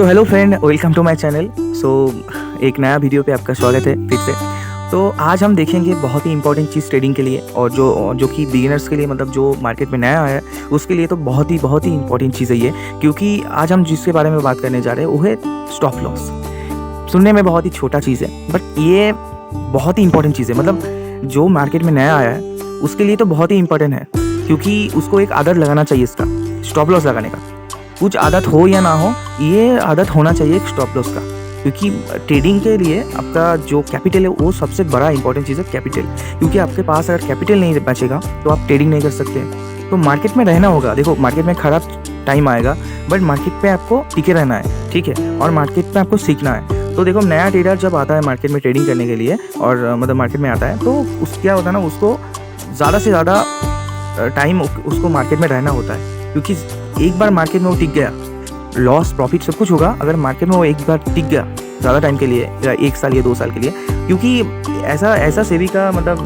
So hello friend, welcome to my channel. एक नया video पे आपका स्वागत है फिर से। तो आज हम देखेंगे बहुत ही इंपॉर्टेंट चीज़ ट्रेडिंग के लिए, और जो कि बिगिनर्स के लिए, मतलब जो मार्केट में नया आया है उसके लिए तो बहुत ही इंपॉर्टेंट चीज़ है ये। क्योंकि आज हम जिसके बारे में बात करने जा रहे हैं वो है स्टॉप लॉस। सुनने में बहुत ही छोटा चीज़ है, बट ये बहुत ही इंपॉर्टेंट चीज़ है। मतलब जो मार्केट में नया आया है उसके लिए तो बहुत ही इंपॉर्टेंट है, क्योंकि उसको एक आदत लगाना चाहिए इसका, स्टॉप लॉस लगाने का। कुछ आदत हो या ना हो, ये आदत होना चाहिए एक स्टॉप लॉस का। क्योंकि ट्रेडिंग के लिए आपका जो कैपिटल है वो सबसे बड़ा इंपॉर्टेंट चीज़ है, कैपिटल। क्योंकि आपके पास अगर कैपिटल नहीं बचेगा तो आप ट्रेडिंग नहीं कर सकते। तो मार्केट में रहना होगा। देखो, मार्केट में खराब टाइम आएगा, बट मार्केट पे आपको टिके रहना है, ठीक है। और मार्केट पे आपको सीखना है। तो देखो, नया ट्रेडर जब आता है मार्केट में ट्रेडिंग करने के लिए, और मतलब मार्केट में आता है, तो क्या होता है ना, उसको ज़्यादा से ज़्यादा टाइम उसको मार्केट में रहना होता है। क्योंकि एक बार मार्केट में वो टिक गया, लॉस प्रॉफिट सब कुछ होगा अगर मार्केट में वो एक बार टिक गया ज़्यादा टाइम के लिए, या 1 साल या 2 साल के लिए। क्योंकि ऐसा सेबी का मतलब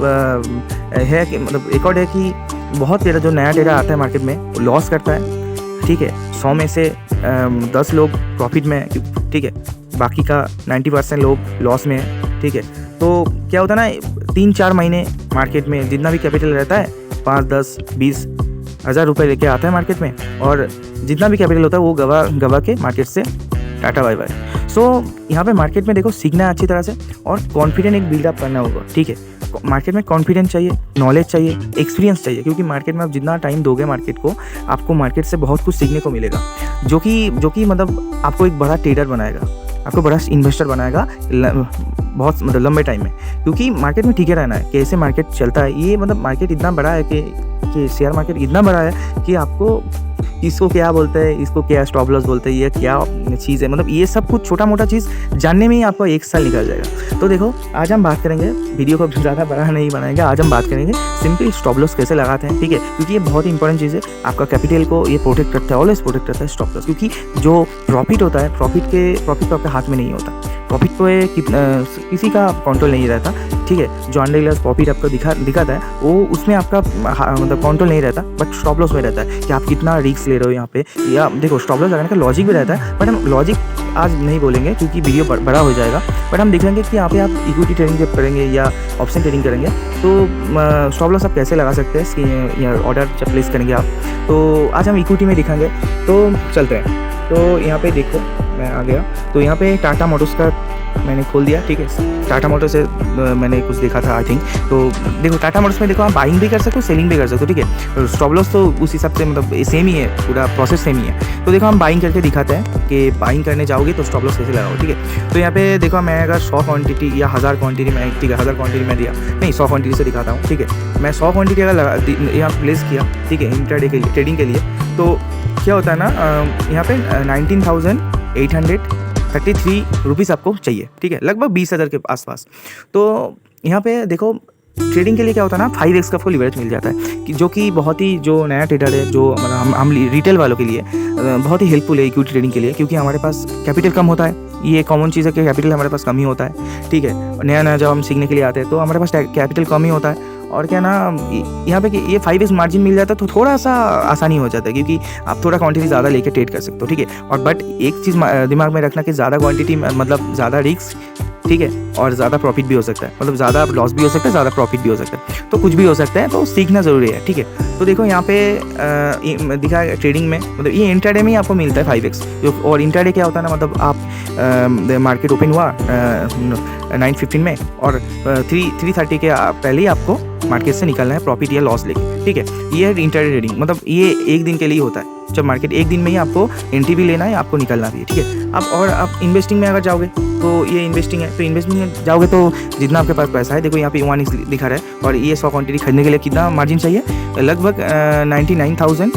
है कि मतलब रिकॉर्ड है कि बहुत तेरा जो नया ट्रेडर आता है मार्केट में वो लॉस करता है, ठीक है। 100 में से 10 लोग प्रॉफिट में, ठीक है, बाकी का 90% लोग लॉस में है, ठीक है। तो क्या होता है ना, 3-4 महीने मार्केट में जितना भी कैपिटल रहता है, 5, 10, 20 हज़ार रुपये लेके आता है मार्केट में, और जितना भी कैपिटल होता है वो गवा के मार्केट से टाटा बाय बाय। यहाँ पे मार्केट में देखो, सीखना है अच्छी तरह से, और कॉन्फिडेंट एक बिल्डअप करना होगा, ठीक है। मार्केट में कॉन्फिडेंस चाहिए, नॉलेज चाहिए, एक्सपीरियंस चाहिए। क्योंकि मार्केट में आप जितना टाइम दोगे मार्केट को, आपको मार्केट से बहुत कुछ सीखने को मिलेगा, जो कि मतलब आपको एक बड़ा ट्रेडर बनाएगा, आपको बड़ा इन्वेस्टर बनाएगा बहुत मतलब लंबे टाइम में। क्योंकि मार्केट में टिके रहना है, कैसे मार्केट चलता है, ये मतलब मार्केट इतना बड़ा है कि शेयर मार्केट इतना बड़ा है कि आपको इसको क्या बोलते हैं, इसको क्या स्टॉप लॉस बोलते हैं, ये क्या चीज़ है, मतलब ये सब कुछ छोटा मोटा चीज़ जानने में ही आपको 1 साल निकल जाएगा। तो देखो, आज हम बात करेंगे, वीडियो को ज़्यादा बड़ा नहीं बनाएंगे, आज हम बात करेंगे सिंपल स्टॉप लॉस कैसे लगाते हैं, ठीक है। क्योंकि ये बहुत इंपॉर्टेंट चीज़ है, आपका कैपिटल को ये प्रोटेक्ट करता है, ऑलवेज प्रोटेक्ट करता है स्टॉप लॉस। क्योंकि जो प्रॉफिट होता है, प्रॉफिट तो आपके हाथ में नहीं होता, प्रॉफिट पे किसी का कंट्रोल नहीं रहता, ठीक है। जो अनरियलाइज्ड प्रॉफिट आपको दिखाता है वो उसमें आपका मतलब कंट्रोल नहीं रहता, बट स्टॉप लॉस में रहता है कि आप कितना रिस्क ले रहे हो यहाँ पे। या देखो, स्टॉप लॉस लगाने का लॉजिक भी रहता है, बट हम लॉजिक आज नहीं बोलेंगे क्योंकि वीडियो बड़ा हो जाएगा। बट हम देखेंगे कि यहाँ पे आप इक्विटी ट्रेडिंग जब करेंगे या ऑप्शन ट्रेडिंग करेंगे तो स्टॉप लॉस आप कैसे लगा सकते हैं, या ऑर्डर जब प्लेस करेंगे आप। तो आज हम इक्विटी में दिखाएंगे, तो चलते हैं। तो यहाँ पे देखो, मैं आ गया। तो यहाँ पे टाटा मोटर्स का मैंने खोल दिया, ठीक है। टाटा मोटर्स से मैंने कुछ देखा था, आई थिंक। तो देखो, टाटा मोटर्स में देखो, आप बाइंग भी कर सकते हो, सेलिंग भी कर सकते हो, ठीक है। स्टॉप लॉस तो उस हिसाब से मतलब सेम ही है, पूरा प्रोसेस सेम ही है। तो देखो, हम बाइंग करके दिखाते हैं कि बाइंग करने जाओगे तो स्टॉप लॉस कैसे लगाओ, ठीक है। तो यहाँ पे देखो, मैं अगर 100 क्वांटिटी या 1000 क्वांटिटी में, ठीक है, 1000 क्वांटिटी में दिया, नहीं 100 क्वांटिटी से दिखाता हूँ, ठीक है। मैं 100 क्वांटिटी अगर यहाँ प्लेस किया, ठीक है, इंट्राडे के लिए, ट्रेडिंग के लिए, तो क्या होता है ना, यहाँ पे 19,833 रुपीज़ आपको चाहिए, ठीक है, लगभग 20,000 के आसपास। तो यहाँ पे देखो, ट्रेडिंग के लिए क्या होता है ना, 5x का आपको लिवरेज मिल जाता है, जो कि बहुत ही, जो नया ट्रेडर है, जो मतलब हम रिटेल वालों के लिए बहुत ही हेल्पफुल है इक्विटी ट्रेडिंग के लिए। क्योंकि हमारे पास कैपिटल कम होता है, ये कॉमन चीज़ है कि कैपिटल हमारे पास कम ही होता है, ठीक है। नया जब हम सीखने के लिए आते हैं तो हमारे पास कैपिटल कम ही होता है, और क्या ना, यहाँ पे कि ये 5x मार्जिन मिल जाता है तो थोड़ा सा आसानी हो जाता है, क्योंकि आप थोड़ा क्वांटिटी ज़्यादा लेके ट्रेड कर सकते हो, ठीक है। और बट एक चीज़ दिमाग में रखना कि ज़्यादा क्वांटिटी मतलब ज़्यादा रिस्क, ठीक है, और ज़्यादा प्रॉफिट भी हो सकता है, मतलब ज़्यादा लॉस भी हो सकता है, ज़्यादा प्रॉफिट भी हो सकता है, तो कुछ भी हो सकता है, तो सीखना ज़रूरी है, ठीक है। तो देखो, यहाँ पे दिखा है ट्रेडिंग में, मतलब ये इंट्राडे में ही आपको मिलता है 5x। और इंट्राडे क्या होता है ना, मतलब आप मार्केट ओपन हुआ 9:15 में, और 3:30 के पहले ही आपको मार्केट से निकलना है प्रॉफिट या लॉस लेके, ठीक है। ये है इंट्राडे ट्रेडिंग, मतलब ये एक दिन के लिए होता है, जब मार्केट एक दिन में ही आपको एंट्री भी लेना है, आपको निकलना भी है, ठीक है। आप इन्वेस्टिंग में अगर जाओगे तो ये इन्वेस्टिंग है, तो इन्वेस्टिंग में जाओगे तो जितना आपके पास पैसा है, देखो यहाँ पे 1x दिखा रहा है, और ये 100 क्वांटिटी खरीदने के लिए कितना मार्जिन चाहिए, लगभग 99,000,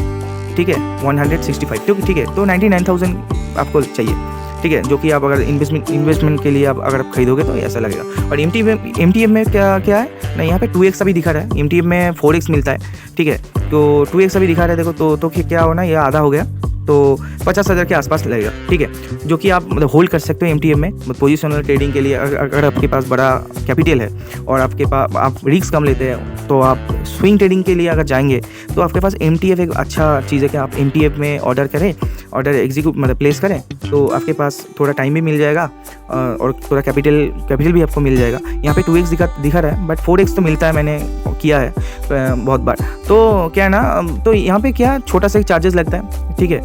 ठीक है, 165, ठीक है। तो 99,000 आपको चाहिए, ठीक है, जो कि आप अगर इन्वेस्टमेंट के लिए अगर आप खरीदोगे तो ऐसा लगेगा। और MTF में क्या है ना, यहाँ पे 2x अभी दिखा रहा है, MTF में 4x मिलता है, ठीक है। तो 2x अभी दिखा रहा है, देखो, तो क्या हो ना, ये आधा हो गया, तो 50,000 के आसपास लगेगा, ठीक है, जो कि आप मतलब होल्ड कर सकते हो MTF में। पोजिशनल ट्रेडिंग के लिए अगर आपके पास बड़ा कैपिटल है और आपके पास आप रिस्क कम लेते हैं, तो आप स्विंग ट्रेडिंग के लिए अगर जाएंगे तो आपके पास MTF एक अच्छा चीज़ है कि आप MTF में ऑर्डर करें, ऑर्डर एग्जीक्यूट मतलब प्लेस करें, तो आपके पास थोड़ा टाइम भी मिल जाएगा और थोड़ा कैपिटल भी आपको मिल जाएगा। यहाँ पे 2x दिखा रहा है, बट 4x तो मिलता है, मैंने किया है बहुत बार। तो क्या है ना, तो यहाँ पे क्या छोटा सा एक चार्जेस लगता है, ठीक है,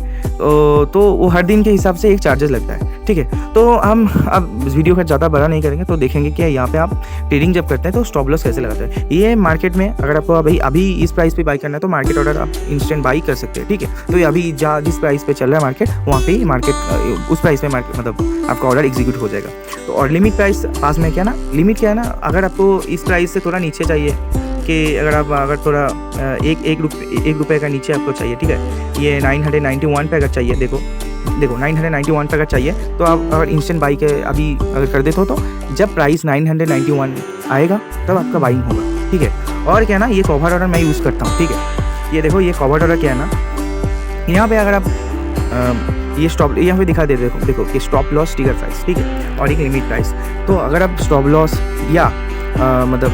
तो वो हर दिन के हिसाब से एक चार्जेस लगता है, ठीक है। तो हम अब इस वीडियो का ज़्यादा बड़ा नहीं करेंगे, तो देखेंगे कि यहाँ पे आप ट्रेडिंग जब करते हैं तो स्टॉप लॉस कैसे लगाते हैं। ये मार्केट में अगर आपको अभी इस प्राइस पे बाई करना है तो मार्केट ऑर्डर आप इंस्टेंट बाई कर सकते हैं, ठीक है। तो ये अभी जिस प्राइस पे चल रहा है मार्केट, वहाँ पे ही मार्केट उस प्राइस पे मार्केट मतलब आपका ऑर्डर एग्जीक्यूट हो जाएगा। तो और लिमिट प्राइस पास में क्या ना, लिमिट क्या है ना, अगर आपको इस प्राइस से थोड़ा नीचे चाहिए कि अगर थोड़ा एक रुपये का नीचे आपको चाहिए, ठीक है, ये 991 पे अगर चाहिए, देखो 991 पे अगर चाहिए तो आप अगर इंस्टेंट बाई के अभी अगर कर देते हो तो जब प्राइस 991 आएगा तब आपका बाइंग होगा, ठीक है। और क्या ना, ये कवर ऑर्डर मैं यूज़ करता हूँ, ठीक है। ये देखो, ये कवर ऑर्डर क्या है ना, यहाँ पे अगर आप ये स्टॉप यहाँ पे दिखा देते देखो कि स्टॉप लॉस ट्रिगर प्राइस, ठीक है, और एक लिमिट प्राइस। तो अगर आप स्टॉप लॉस या मतलब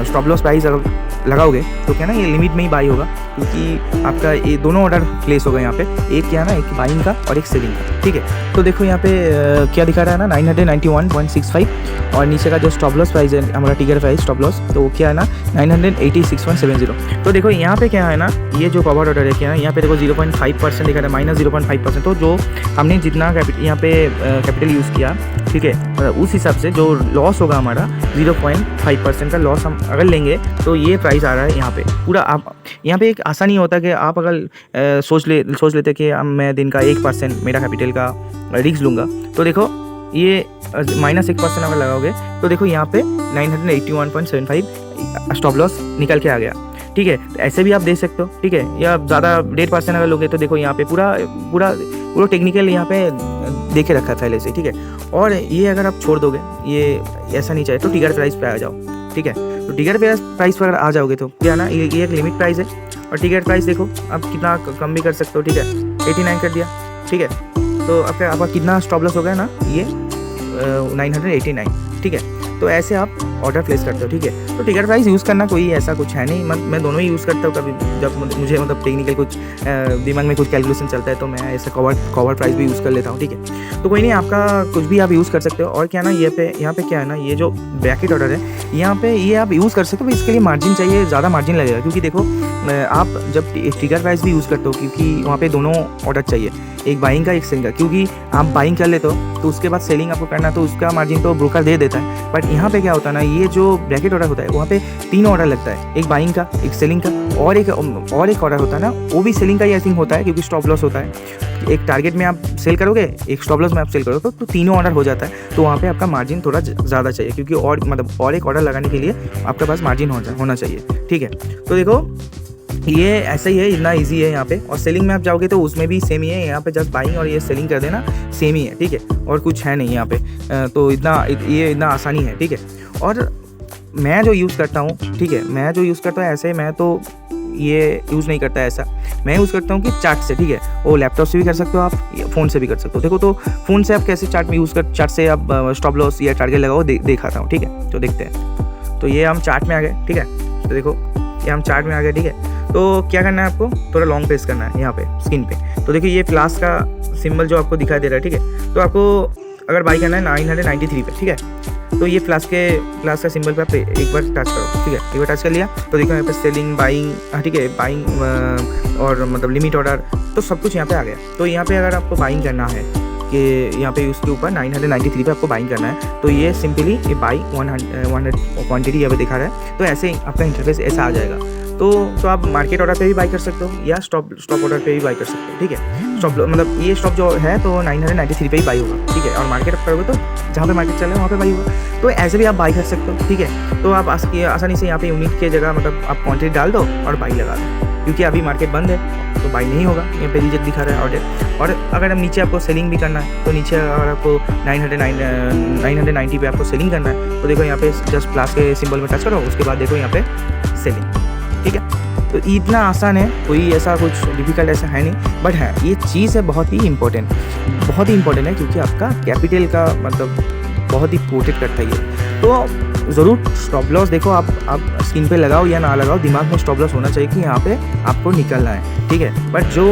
स्टॉप लॉस प्राइस अगर लगाओगे तो क्या ना, ये लिमिट में ही बाई होगा, क्योंकि आपका ये दोनों ऑर्डर प्लेस होगा यहाँ पे, एक क्या ना, एक बाइंग का और एक सेलिंग का, ठीक है। तो देखो यहाँ पे क्या दिखा रहा है ना, 991.65 और नीचे का जो स्टॉप लॉस प्राइस है हमारा ट्रिगर प्राइस स्टॉप लॉस, तो वो क्या है ना 986.70। तो देखो यहाँ पे क्या है ना, ये जो कवर ऑर्डर है क्या है, यहाँ पे देखो 0.5% दिखा रहा है, -0.5%। तो जो हमने जितना यहाँ पे कैपिटल यूज़ किया, ठीक है, उस हिसाब से जो लॉस होगा हमारा 0.5% का लॉस हम अगर लेंगे, तो ये प्राइस आ रहा है यहाँ पे पूरा। आप यहाँ पे एक आसानी होता है कि आप अगर सोच लेते कि मैं दिन का 1% मेरा कैपिटल का रिस्क लूँगा, तो देखो ये -1% अगर लगाओगे तो देखो यहाँ पे 981.75 स्टॉप लॉस निकल के आ गया, ठीक है। तो ऐसे भी आप दे सकते हो, ठीक है, या ज़्यादा 1.5% अगर लोगे तो देखो यहाँ पे पूरा टेक्निकल यहाँ पे देखे रखा है पहले से, ठीक है। और ये अगर आप छोड़ दोगे, ये ऐसा नहीं चाहिए, तो ट्रिगर प्राइस पे आ जाओ, ठीक है। तो ट्रिगर प्राइस पर अगर आ जाओगे तो क्या ना, ये एक लिमिट प्राइस है और ट्रिगर प्राइस देखो आप कितना कम भी कर सकते हो, ठीक है, 89 कर दिया, ठीक है। तो आपका कितना स्टॉप लॉस हो गया ना, ये 989, ठीक है। तो ऐसे आप ऑर्डर प्लेस करते हो, ठीक है। तो ट्रिगर प्राइस यूज़ करना कोई ऐसा कुछ है नहीं, मैं दोनों ही यूज़ करता हूँ। कभी जब मुझे मतलब टेक्निकल कुछ दिमाग में कुछ कैलकुलेशन चलता है तो मैं ऐसे कवर प्राइस भी यूज़ कर लेता हूँ, ठीक है। तो कोई नहीं, आपका कुछ भी आप यूज़ कर सकते हो। और क्या ना, यहाँ पे क्या है ना, ये जो ब्रैकेट ऑर्डर है, यहाँ पे ये आप यूज़ कर सकते हो, इसके लिए मार्जिन चाहिए, ज़्यादा मार्जिन लगेगा, क्योंकि देखो आप जब ट्रिगर प्राइस भी यूज़ करते हो, क्योंकि वहाँ पे दोनों ऑर्डर चाहिए, एक बाइंग का एक सेलिंग का, क्योंकि आप बाइंग कर लेते हो तो उसके बाद सेलिंग आपको करना, तो उसका मार्जिन तो ब्रोकर दे देता है। बट यहाँ पे क्या होता है ना, ये जो ब्रैकेट ऑर्डर होता है वहाँ पे 3 ऑर्डर लगता है, एक बाइंग का, एक सेलिंग का और एक ऑर्डर होता है ना, वो भी सेलिंग का ही आई थिंक होता है, क्योंकि स्टॉप लॉस होता है। एक टारगेट में आप सेल करोगे, एक स्टॉप लॉस में आप सेल करोगे, तो तीनों ऑर्डर हो जाता है। तो वहाँ पे आपका मार्जिन थोड़ा ज़्यादा चाहिए, क्योंकि और एक ऑर्डर लगाने के लिए आपके पास मार्जिन होना चाहिए, ठीक है। तो देखो ये ऐसा ही है, इतना इजी है यहाँ पे। और सेलिंग में आप जाओगे तो उसमें भी सेम ही है, यहाँ पे जस्ट बाइंग और ये सेलिंग कर देना, सेम ही है, ठीक है, और कुछ है नहीं यहाँ पे। तो इतना आसानी है, ठीक है। और मैं जो यूज़ करता हूँ, ठीक है, मैं जो यूज़ करता हूँ ऐसे, मैं तो ये यूज़ नहीं करता ऐसा, मैं यूज़ करता हूँ कि चार्ट से, ठीक है, वो लैपटॉप से भी कर सकते हो आप, फ़ोन से भी कर सकते हो। देखो तो फ़ोन से आप कैसे चार्ट से आप स्टॉप लॉस या टारगेट लगाओ, दिखाता हूँ, ठीक है। तो देखते हैं, तो ये हम चार्ट में आ गए, ठीक है। तो देखो ये हम चार्ट में आ गए, ठीक है। तो क्या करना है आपको, थोड़ा लॉन्ग प्रेस करना है यहाँ पे स्क्रीन पे। तो देखिए ये प्लस का सिंबल जो आपको दिखाई दे रहा है, ठीक है। तो आपको अगर बाई करना है 993 पे, ठीक है, तो ये प्लस का सिंबल पे आप एक बार टच करो, ठीक है, एक बार टच कर लिया तो देखो यहाँ पे सेलिंग, बाइंग, ठीक है, बाइंग और मतलब लिमिट ऑर्डर, तो सब कुछ यहाँ पे आ गया। तो यहाँ पे अगर आपको बाइंग करना है कि यहाँ पे उसके ऊपर 993 पे आपको बाइंग करना है, तो ये सिंपली ये बाई 100 क्वान्टिटी यहाँ पे दिखा रहा है। तो ऐसे ही आपका इंटरफेस ऐसा आ जाएगा। तो आप मार्केट ऑर्डर पे भी बाई कर सकते हो या स्टॉप ऑर्डर पे भी बाई कर सकते हो, ठीक है। स्टॉप मतलब ये स्टॉप जो है तो 993 पे ही बाई होगा, ठीक है। और मार्केट आप करोगे तो जहाँ पे मार्केट चल रहा है वहाँ पे बाई होगा। तो ऐसे भी आप बाई कर सकते हो, ठीक है। तो आप आसानी से यहाँ पे यूनिट की जगह मतलब आप क्वान्टिटी डाल दो और बाई लगा दो, क्योंकि अभी मार्केट बंद है तो बाई नहीं होगा, यहाँ पे रिजेक्ट दिखा रहा है ऑर्डर। और अगर हम नीचे आपको सेलिंग भी करना है तो नीचे अगर आपको 990 पे आपको सेलिंग करना है तो देखो यहाँ पे जस्ट प्लस के सिंबल में टच करो, उसके बाद देखो यहाँ पे सेलिंग, ठीक है। तो इतना आसान है, कोई ऐसा कुछ डिफ़िकल्ट ऐसा है नहीं, बट हाँ, ये चीज़ है बहुत ही इम्पोर्टेंट है, क्योंकि आपका कैपिटल का मतलब बहुत ही प्रोटेक्ट करता है ये। तो ज़रूर स्टॉप लॉस देखो, आप स्क्रीन पे लगाओ या ना लगाओ, दिमाग में स्टॉप लॉस होना चाहिए कि यहाँ पे आपको निकलना है, ठीक है। बट जो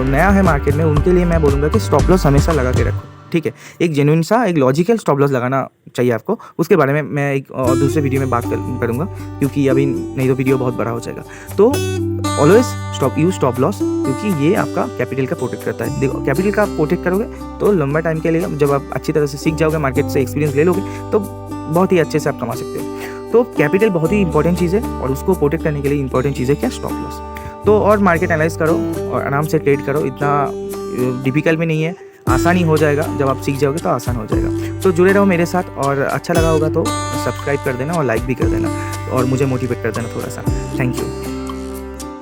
नया है मार्केट में, उनके लिए मैं बोलूँगा कि स्टॉप लॉस हमेशा लगा के रखो, ठीक है। एक जेन्युइन सा, एक लॉजिकल स्टॉप लॉस लगाना चाहिए आपको। उसके बारे में मैं एक और दूसरे वीडियो में बात करूँगा, क्योंकि अभी नहीं तो वीडियो बहुत बड़ा हो जाएगा। तो ऑलवेज यूज स्टॉप लॉस, क्योंकि ये आपका कैपिटल का प्रोटेक्ट करता है। देखो, कैपिटल का प्रोटेक्ट करोगे तो लंबा टाइम के लिए, जब आप अच्छी तरह से सीख जाओगे, मार्केट से एक्सपीरियंस ले लोगे, तो बहुत ही अच्छे से आप कमा सकते हो। तो कैपिटल बहुत ही इंपॉर्टेंट चीज़ है, और उसको प्रोटेक्ट करने के लिए इंपॉर्टेंट चीज़ है क्या, स्टॉप लॉस। तो और मार्केट एनालाइज करो और आराम से ट्रेड करो, इतना डिफिकल्ट भी नहीं है, आसानी हो जाएगा। जब आप सीख जाओगे तो आसान हो जाएगा। तो जुड़े रहो मेरे साथ, और अच्छा लगा होगा तो सब्सक्राइब कर देना और लाइक भी कर देना, और मुझे मोटिवेट कर देना थोड़ा सा। Thank you.